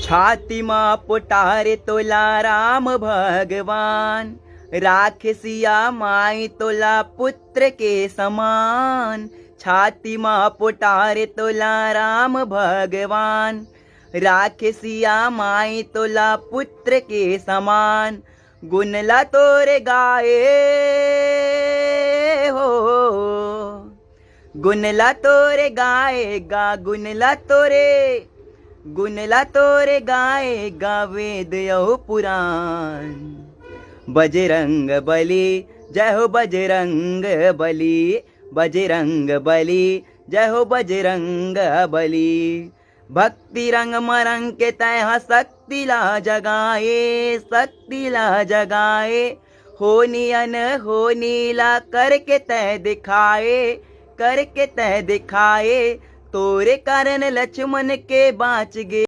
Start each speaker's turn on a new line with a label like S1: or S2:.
S1: छाती माँ पुटारे तोला राम भगवान, राखे सिया माई तोला पुत्र के समान। छाती माँ पुटारे तोला राम भगवान, राखे सिया माई तोला पुत्र के समान। गुनला तोरे गाए हो, गुनला तोरे गाएगा, गुनला तोरे गाएगा वेद यहो पुराण। बजरंग बली जय हो बजरंग बली, बजरंग बली जय हो बजरंग बली। भक्ति रंग मरंग के तय शक्ति ला जगाए, शक्ति ला जगाए। होनी अन होनी ला करके तय दिखाए, करके तय दिखाए। तोरे कारण लक्ष्मण के बाँच गे।